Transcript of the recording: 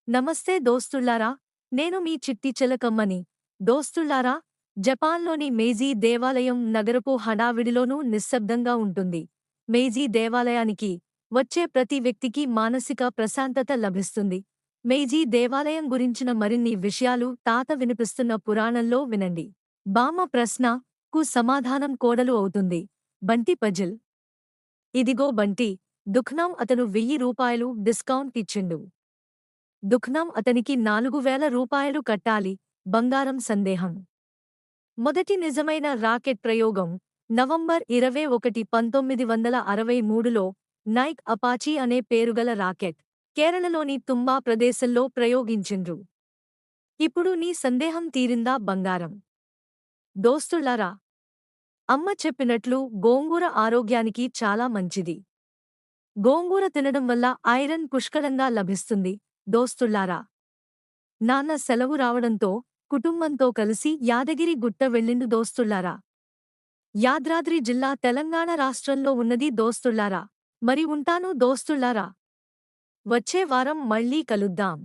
నమస్తే దోస్తుల్లారా, నేను మీ చిట్టి చిలకమ్మని. దోస్తుల్లారా, జపాన్లోని మేజీ దేవాలయం నగరపు హడావిడిలోనూ నిశ్శబ్దంగా ఉంటుంది. మేజీ దేవాలయానికి వచ్చే ప్రతి వ్యక్తికి మానసిక ప్రశాంతత లభిస్తుంది. మేజీ దేవాలయం గురించిన మరిన్ని విషయాలు తాత వినిపిస్తున్న పురాణంలో వినండి. బామ్మ ప్రశ్నకు సమాధానం కోడలు అవుతుంది. బంటి పజిల్. ఇదిగో బంటి, దుఃఖనం అతను 1000 రూపాయలు డిస్కౌంట్ ఇచ్చిండు. దుఃఖనం అతనికి 4000 రూపాయలు కట్టాలి. బంగారం సందేహం. మొదటి నిజమైన రాకెట్ ప్రయోగం నవంబర్ 21, 1963లో నైక్ అపాచీ అనే పేరుగల రాకెట్ కేరళలోని తుంబా ప్రదేశంలో ప్రయోగించిండ్రు. ఇప్పుడు నీ సందేహం తీరిందా బంగారం? దోస్తులారా, అమ్మ చెప్పినట్లు గోంగూర ఆరోగ్యానికి చాలా మంచిది. గోంగూర తినడం వల్ల ఐరన్ పుష్కలంగా లభిస్తుంది. దోస్తుల్లారా, నాన్న సెలవు రావడంతో కుటుంబంతో కలిసి యాదగిరి గుట్ట వెళ్ళిండు దోస్తుల్లారా. యాదాద్రి జిల్లా తెలంగాణ రాష్ట్రంలో ఉన్నది దోస్తుల్లారా. మరి ఉంటాను దోస్తుల్లారా. వచ్చే వారం మళ్ళీ కలుద్దాం.